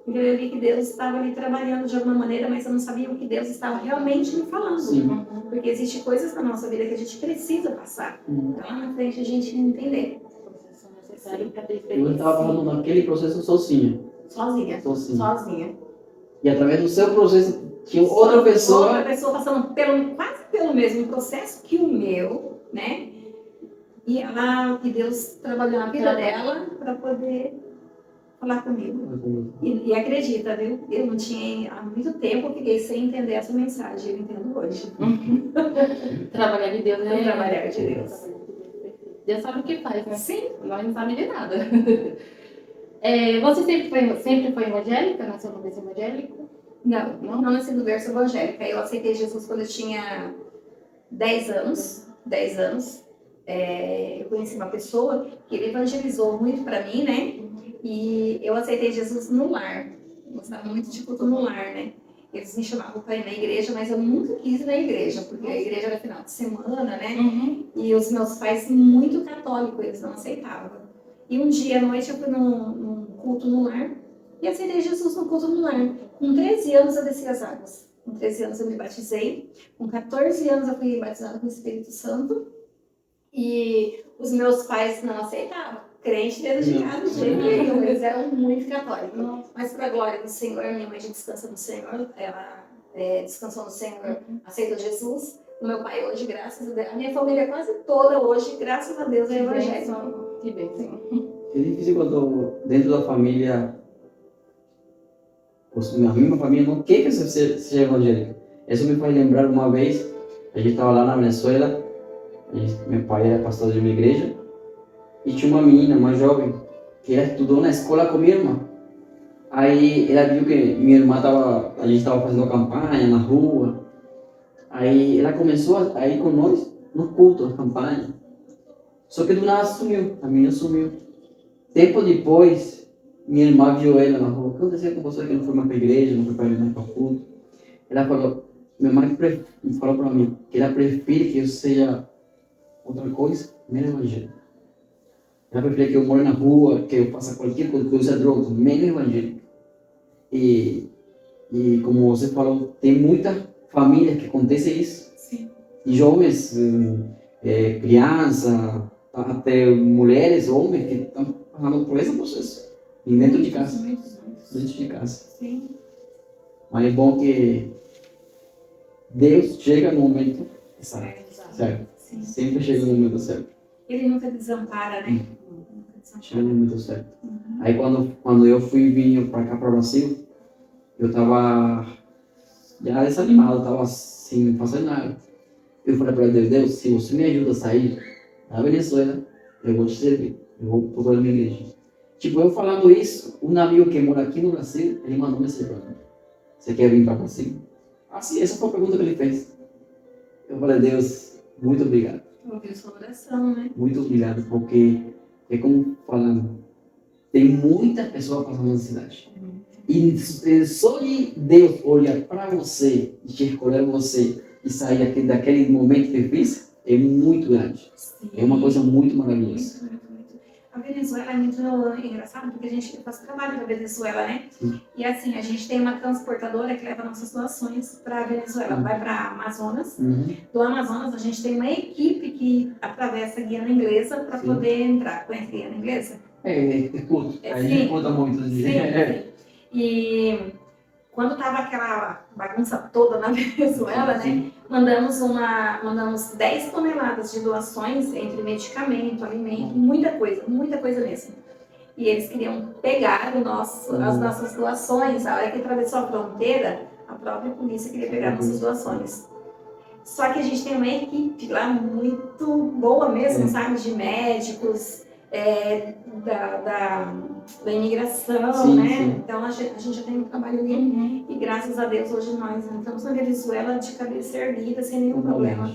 Então eu vi que Deus estava ali trabalhando de alguma maneira, mas eu não sabia o que Deus estava realmente me falando. Sim. Porque existem coisas na nossa vida que a gente precisa passar. Então lá na frente a gente entender. Eu estava falando naquele processo sozinha. Sozinha. E através do seu processo, tinha outra pessoa. Outra pessoa passando quase pelo mesmo processo que o meu, né? E Deus trabalhou na vida dela para poder falar comigo. E acredita, viu? Eu não tinha, há muito tempo, eu fiquei sem entender essa mensagem. Eu entendo hoje. Trabalhar de Deus, né? Trabalhar de Deus. Deus sabe o que faz, né? Sim. Nós não sabemos de nada. Você sempre foi evangélica? Nasceu no berço evangélico? Não nasci no berço evangélica. Eu aceitei Jesus quando eu tinha 10 anos. 10 anos. Eu conheci uma pessoa que ele evangelizou muito para mim, né? E eu aceitei Jesus no lar. Eu gostava muito de culto no lar, né? Eles me chamavam para ir na igreja, mas eu nunca quis ir na igreja, porque a igreja era final de semana, né? E os meus pais, muito católicos, eles não aceitavam. E um dia à noite eu fui num culto no lar e aceitei Jesus no culto no lar. Com 13 anos eu desci as águas. Com 13 anos eu me batizei. Com 14 anos eu fui batizada com o Espírito Santo. E os meus pais não aceitavam. Crente dentro de casa, de jeito nenhum. Eles eram muito católicos. Mas para a glória do Senhor, minha mãe já descansa no Senhor. Ela descansou no Senhor, aceitou Jesus. O meu pai hoje, graças a Deus. A minha família quase toda hoje, graças a Deus, é evangélica. Que bênção. É difícil quando dentro da família, a mesma família não quer que você seja evangélica. Isso me faz lembrar uma vez, a gente estava lá na Venezuela, meu pai era pastor de uma igreja, e tinha uma menina, uma jovem, que ela estudou na escola com minha irmã. Aí ela viu que minha irmã a gente tava fazendo campanha na rua. Aí ela começou a ir com nós no culto, a campanha. Só que do nada sumiu, a menina sumiu. Tempo depois, minha irmã viu ela na rua. O que aconteceu com você que não foi mais para a igreja, não foi para o culto? Ela falou, minha mãe falou para mim que ela prefere que eu seja outra coisa, menos evangélico. Ela prefere que eu more na rua, que eu faça qualquer coisa, que eu use droga, menos evangélico. E como você falou, tem muita família que acontece isso. Sim. E jovens, crianças, até mulheres, homens que estão passando por esse processo. E dentro de casa. Dentro de casa. Sim. Mas é bom que Deus chega no momento certo. Sim. Sempre chega no momento certo. Ele nunca desampara, né? Nunca desampara. Chega no momento certo. Aí quando eu vim para cá, para o Brasil, eu estava já desanimado, estava assim, fazendo nada. Eu falei para Deus, se você me ajuda a sair da Venezuela, eu vou te servir. Eu vou procurar minha igreja. Tipo, eu falando isso, um amigo que mora aqui no Brasil, ele mandou mensagem para mim. Você quer vir para o Brasil? Assim, essa foi a pergunta que ele fez. Eu falei, Deus, muito obrigado. Ouviu sua oração, né? Muito obrigado, porque é como falando, tem muitas pessoas passando necessidade. E só de Deus olhar para você, de escolher você e sair daquele momento difícil, é muito grande. Sim. É uma coisa muito maravilhosa. Muito. A Venezuela é muito engraçado, porque a gente faz trabalho na Venezuela, né? Sim. E assim, a gente tem uma transportadora que leva nossas doações para a Venezuela, vai para Amazonas. Do Amazonas, a gente tem uma equipe que atravessa a Guiana Inglesa para Sim. poder entrar. Conhece a Guiana Inglesa? Escuto. A Sim. gente escuta muito. Sim. E quando estava aquela bagunça toda na Venezuela, né? Mandamos 10 toneladas de doações entre medicamento, alimento, muita coisa mesmo. E eles queriam pegar as nossas doações. A hora que atravessou a fronteira, a própria polícia queria pegar nossas doações. Só que a gente tem uma equipe lá muito boa mesmo, sabe? De médicos, da imigração, Sim, né? sim. Então a gente já tem um trabalho ali e graças a Deus hoje nós estamos na Venezuela de cabeça erguida, sem nenhum problema.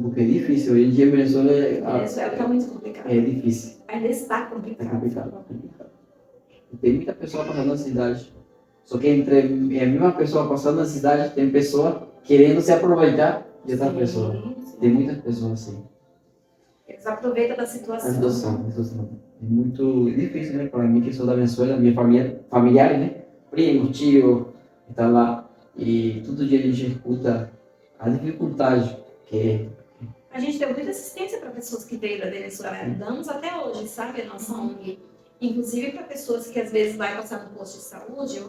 Porque é difícil, hoje em dia a Venezuela A Venezuela está muito complicada. é difícil. Ainda está É complicado. complicado. E tem muita pessoa passando na cidade. Só que entre a mesma pessoa passando na cidade, tem pessoa querendo se aproveitar de outra pessoa. Tem muitas pessoas assim. Eles aproveitam da A situação. situação. É muito difícil, né? Para mim, que sou da Venezuela, minha família, familiares, né? Primo, tio, que tá lá. E todo dia a gente escuta a dificuldade que é. A gente deu muita assistência para pessoas que veio da Venezuela. Damos até hoje, sabe? A nossa ONG. Inclusive para pessoas que às vezes vai passar no posto de saúde,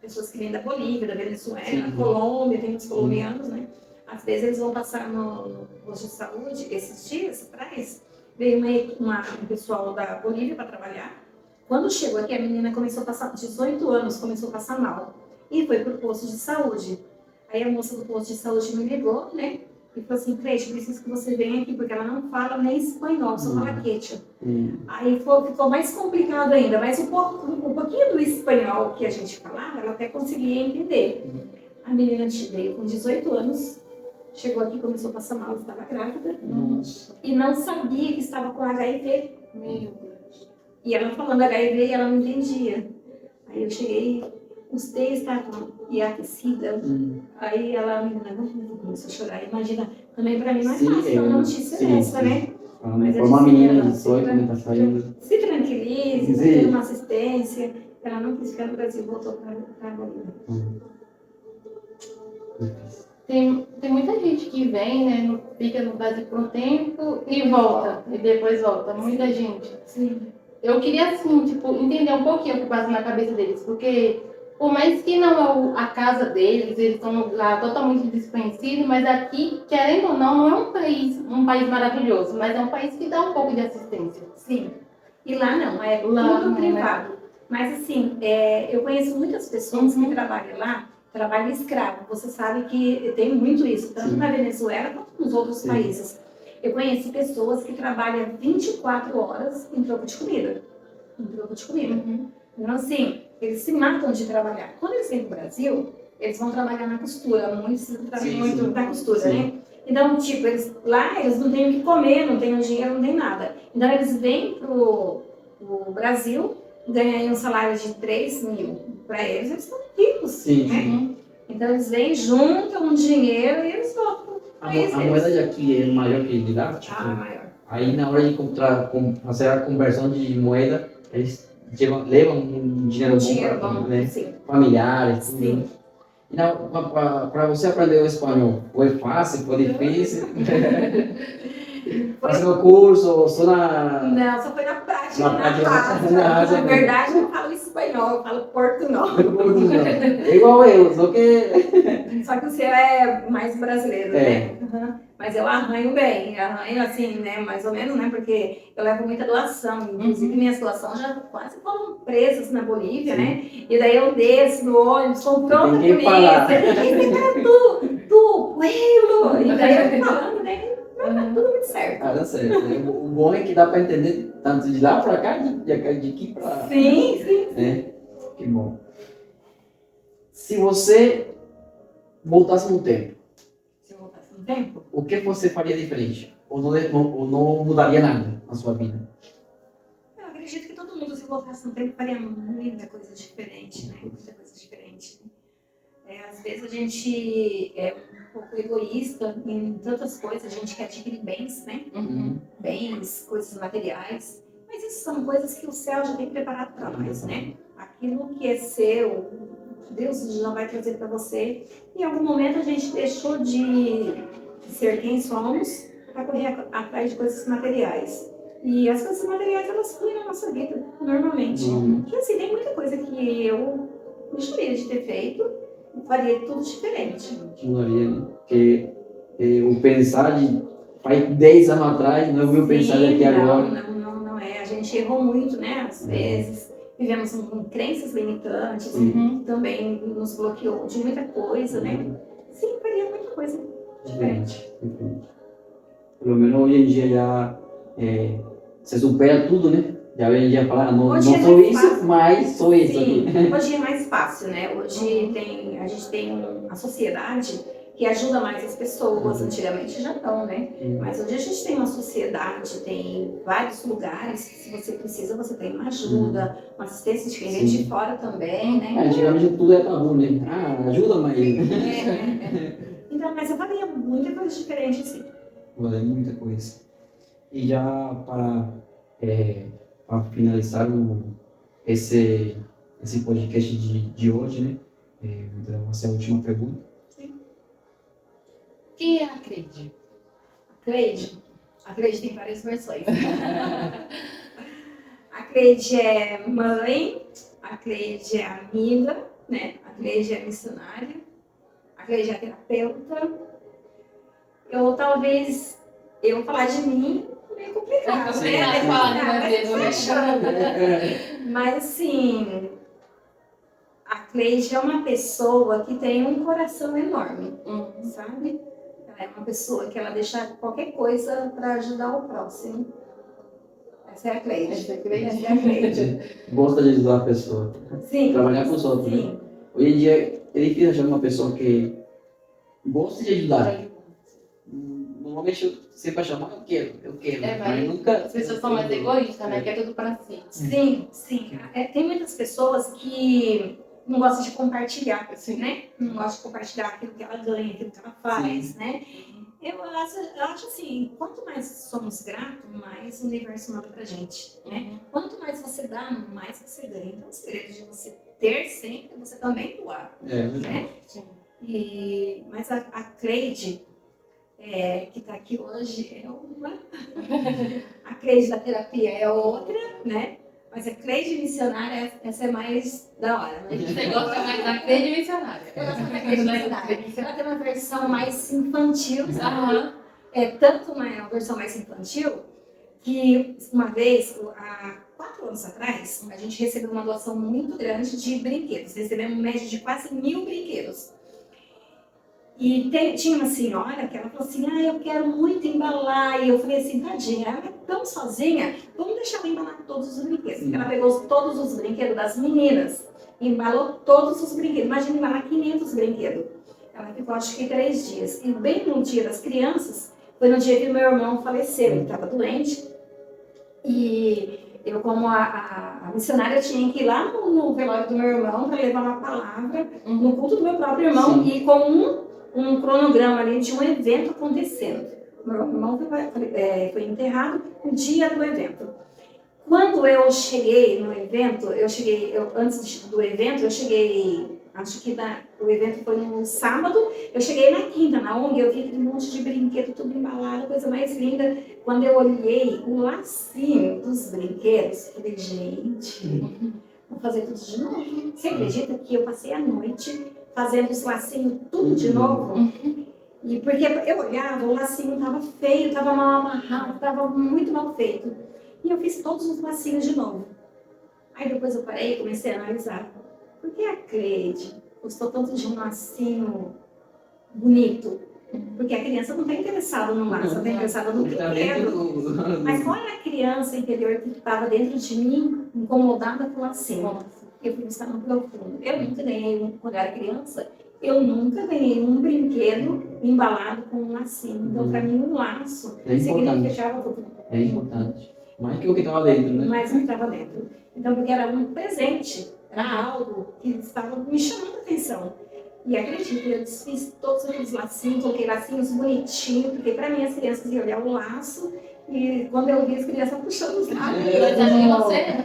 pessoas que vêm da Bolívia, da Venezuela, Sim. Colômbia, tem muitos colombianos, né? Às vezes eles vão passar no posto de saúde. Esses dias atrás, veio um pessoal da Bolívia para trabalhar. Quando chegou aqui, a menina começou a passar, 18 anos, começou a passar mal. E foi para o posto de saúde. Aí a moça do posto de saúde me ligou, né? E falou assim, Cleide, preciso que você venha aqui, porque ela não fala nem espanhol, só fala quechua. Aí ficou mais complicado ainda, mas um pouquinho do espanhol que a gente falava, ela até conseguia entender. A menina veio com 18 anos, chegou aqui, começou a passar mal, estava grávida, e não sabia que estava com HIV. Meu Deus. E ela falando HIV e ela não entendia. Aí eu cheguei, os teios estavam aquecida. Aí ela, a menina, começou a chorar. Imagina, também para mim não é fácil uma notícia dessa, né? Mas uma menina de 18 que está saindo. Se tranquilize, está tendo uma assistência. Ela não quis ficar no Brasil, voltou para a Bolívia. Tem muita gente que vem, né, fica no Brasil por um tempo e volta, e depois volta. Muita gente. Sim. Eu queria, assim, tipo, entender um pouquinho o que passa na cabeça deles, porque por mais que não é a casa deles, eles estão lá totalmente desconhecidos, mas aqui, querendo ou não, não é um país maravilhoso, mas é um país que dá um pouco de assistência. Sim. E lá não, é Lá tudo não, privado. Né? Mas assim, eu conheço muitas pessoas que trabalham lá, trabalho escravo. Você sabe que tem muito isso, tanto na Venezuela quanto nos outros países. Eu conheci pessoas que trabalham 24 horas em troco de comida. Então, assim, eles se matam de trabalhar. Quando eles vêm pro Brasil, eles vão trabalhar na costura, muitos trabalham muito na costura, Sim. né? Então, tipo, lá eles não têm o que comer, não têm o dinheiro, não tem nada. Então, eles vêm pro Brasil, ganham aí um salário de 3 mil. Para eles estão ricos, Sim, né? sim. Então, eles vêm, juntam um dinheiro e eles voltam pro país A deles. moeda de aqui é maior que de lá? Tipo, Maior. aí na hora de fazer a conversão de moeda, eles levam um dinheiro bom, né? sim. Familiares, tudo. Sim. E para você aprender o espanhol, foi fácil, foi difícil? Fazer o curso, só na... Não, só foi na prática, Na na prática, raça. na raça. Na verdade, eu não falo espanhol, eu falo portunhol. É igual eu, só que... Só que o seu é mais brasileiro, É. né? Uhum. Mas eu arranho bem, arranho assim, né? Mais ou menos, né? Porque eu levo muita doação. Inclusive, minhas doações já quase foram presas na Bolívia, Sim. né? E daí eu desço no ônibus, sou pronta Tem com que falar. isso. Tu, pueblo! E daí eu falando, né? Mas tá tudo muito certo. Ah, dá certo. O bom é que dá para entender tanto de lá para cá, de aqui para lá. Sim, sim. É, que bom. Se você voltasse no tempo, Se eu voltasse no tempo, o que você faria diferente? Ou não mudaria nada na sua vida? eu acredito que todo mundo, se voltasse no tempo, faria muita coisa diferente, né? Muita coisa diferente. Às vezes a gente é um pouco egoísta em tantas coisas, a gente quer adquirir bens, né? Uhum. Bens, coisas materiais, mas isso são coisas que o céu já tem preparado para nós, né? Aquilo que é seu, Deus já vai trazer para você. Em algum momento a gente deixou de ser quem somos para correr atrás de coisas materiais. E as coisas materiais, elas fluem na nossa vida, normalmente. E assim, tem muita coisa que eu gostaria de ter feito e faria tudo diferente. Mudaria, né? Porque o pensar de faz 10 anos atrás não é o meu pensar daqui agora. Não é. A gente errou muito, né? Às vezes. Vivemos com crenças limitantes, Sim. que também nos bloqueou de muita coisa, né? Sim, faria muita coisa diferente. Pelo menos hoje em dia já você supera tudo, né? Já hoje em dia fala, não Hoje é sou mais isso, fácil. mas sou isso. Sim, Aqui. hoje é mais fácil, né? Hoje a gente tem a sociedade que ajuda mais as pessoas. Antigamente já não, né? Mas hoje a gente tem uma sociedade, tem vários lugares que, se você precisa, você tem uma ajuda, uma assistência de quem vem de fora também, né? Antigamente tudo é tabu, né? Ah, ajuda, mas... Então, mas eu faria muita coisa diferente, sim. Vale muita coisa. E já para finalizar esse podcast de hoje, né? Então, essa é a última pergunta. Quem é a Cleide? A Cleide tem várias versões. A Cleide é mãe, a Cleide é amiga, né? A Cleide é missionária, a Cleide é terapeuta. Talvez eu falar de mim é meio complicado, Sim, né? sim. Vai fechando. Mas assim, a Cleide é uma pessoa que tem um coração enorme, sabe? Ela é uma pessoa que ela deixa qualquer coisa para ajudar o próximo. Essa é a Cleide. Essa é a Cleide. Essa é a Cleide. Gosta de ajudar a pessoa. Sim. Trabalhar com os outros, Sim. né? Hoje em dia é difícil achar uma pessoa que gosta de ajudar. Normalmente eu sempre achava, eu quero. Mas nunca... As pessoas são mais egoístas, né? Quer tudo pra si. Sim. Tem muitas pessoas que não gostam de compartilhar, né? Não gostam de compartilhar aquilo que ela ganha, aquilo que ela faz, né? Eu acho assim, quanto mais somos gratos, mais o universo manda pra gente, né? Quanto mais você dá, mais você ganha. Então, o segredo de você ter sempre, é você também doar, né? Mas a Cleide, que está aqui hoje, é uma. A Cleide da terapia é outra, né? Mas a Cleide missionária, essa é mais da hora, né? Você gosta mais da Cleide missionária? Eu gosto da Cleide missionária. Ela tem uma versão mais infantil, sabe? Tanto uma versão mais infantil, que uma vez, há 4 anos atrás, a gente recebeu uma doação muito grande de brinquedos. Recebemos uma média de quase 1000 brinquedos. E tinha uma senhora que ela falou assim, eu quero muito embalar. E eu falei assim, tadinha, ela é tão sozinha, vamos deixar ela embalar todos os brinquedos. Ela pegou todos os brinquedos das meninas embalou todos os brinquedos. Imagina embalar 500 brinquedos. Ela ficou acho que 3 dias. E bem no dia das crianças, foi no dia que meu irmão faleceu. Ele estava doente. E eu, como a missionária, tinha que ir lá no velório do meu irmão para levar uma palavra no culto do meu próprio irmão. Sim. E com um cronograma ali de um evento acontecendo. Meu irmão foi enterrado no dia do evento. Quando eu cheguei no evento, antes do evento, eu cheguei, acho que o evento foi no sábado, eu cheguei na quinta, na ONG, eu vi aquele monte de brinquedo, tudo embalado, coisa mais linda. Quando eu olhei o lacinho dos brinquedos, eu falei, gente, vou fazer tudo de novo. Você acredita que eu passei a noite fazendo os lacinhos tudo de novo? E porque eu olhava, o lacinho estava feio, estava mal amarrado, estava muito mal feito. E eu fiz todos os lacinhos de novo. Aí depois eu parei e comecei a analisar. Por que a Cleide gostou tanto de um lacinho bonito? Porque a criança não está interessada no laço, ela está interessada no brinquedo. Mas qual era a criança interior que estava dentro de mim, incomodada com o lacinho? Eu fui buscar no profundo. Eu nunca ganhei, quando eu era criança, eu nunca ganhei um brinquedo embalado com um lacinho. Então, para mim, um laço significava tudo. É importante. Mais que o que estava dentro, né? Mais que o que estava dentro. Então, porque era um presente, era algo que estava me chamando a atenção. E acredito, eu desfiz todos aqueles lacinhos, coloquei lacinhos bonitinhos, porque para mim as crianças iam olhar o laço e quando eu vi as crianças puxando os laços.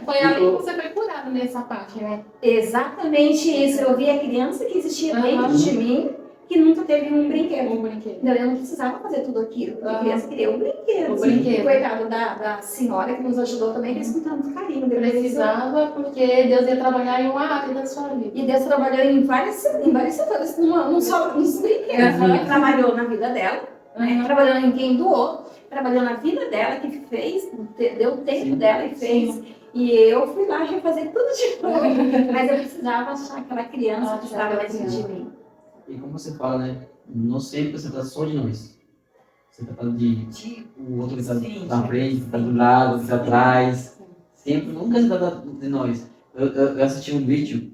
Foi ali que você foi curado nessa parte, né? Exatamente isso. Eu vi a criança que existia dentro de mim, que nunca teve um brinquedo. Então, eu não precisava fazer tudo aquilo, porque a criança queria um brinquedo. E coitado da senhora que nos ajudou também, que com tanto carinho. Precisava, porque Deus ia trabalhar em uma área da sua vida. E Deus trabalhou em várias setores, não só nos brinquedos. Ele trabalhou na vida dela, né? Trabalhou em quem doou, trabalhou na vida dela, que fez, deu tempo dela e fez. E eu fui lá refazer tudo de novo. Mas eu precisava achar aquela criança que estava dentro de mim. E como você fala, né? Não sempre você trata só de nós. Você trata de o outro que está na frente, que está do lado, que está atrás. Sempre, nunca se trata de nós. Eu assisti um vídeo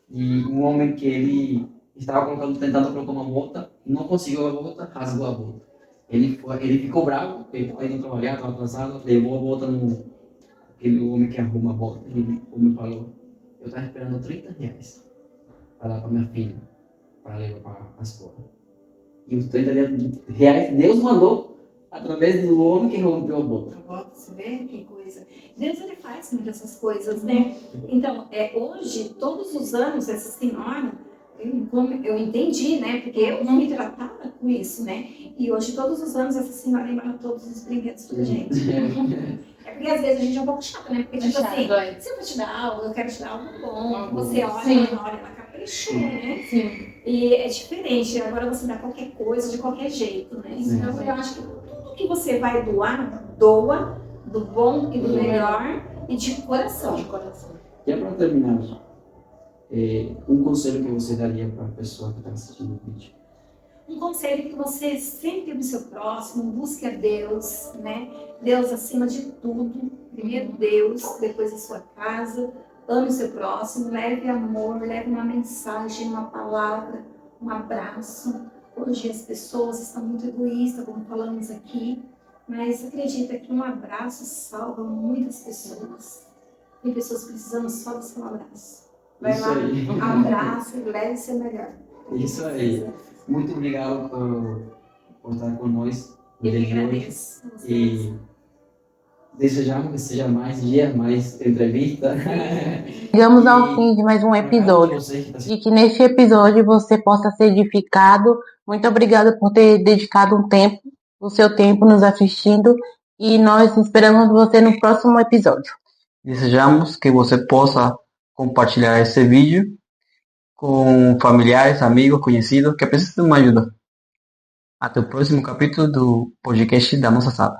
de um homem que ele estava tentando colocar uma bota, não conseguiu a bota, rasgou a bota. Ele ficou bravo, porque ele não trabalhava, estava atrasado, levou a bota no... Aquele homem que arruma a bota. O homem falou, eu estava esperando R$30 para dar para minha filha, para levar para a escola. E os R$30 Deus mandou através do homem que rompeu a bota. Você vê que coisa. Deus, ele faz muitas dessas coisas, né? Então, hoje, todos os anos, essa senhora, eu entendi, né? Porque eu fui tratada com isso, né? E hoje, todos os anos, essa senhora embala todos os brinquedos pra gente. É porque às vezes a gente é um pouco chata, né? Porque, tipo assim, se eu vou te dar algo, eu quero te dar algo bom. Você olha, ela caprichou, né? Sim. E é diferente. Agora você dá qualquer coisa, de qualquer jeito, né? Então, eu acho que tudo que você vai doar, doa do bom e do melhor e de coração. E é para terminar, um conselho que você daria para a pessoa que está assistindo o vídeo? Um conselho que você sempre ame o seu próximo, busque a Deus, né? Deus acima de tudo. Primeiro Deus, depois a sua casa. Ame o seu próximo, leve amor, leve uma mensagem, uma palavra, um abraço. Hoje as pessoas estão muito egoístas, como falamos aqui, mas acredita que um abraço salva muitas pessoas. Tem pessoas precisando só do seu abraço. Vai lá, abraça e leve seu melhor. Isso aí. Muito obrigado por estar conosco. Eu que agradeço. E desejamos que seja mais dia, mais entrevista. Chegamos ao fim de mais um episódio. E que neste episódio você possa ser edificado. Muito obrigada por ter dedicado um tempo, o seu tempo nos assistindo. E nós esperamos você no próximo episódio. Desejamos que você possa compartilhar esse vídeo com familiares, amigos, conhecidos que precisam de uma ajuda. Até o próximo capítulo do podcast da nossa sala.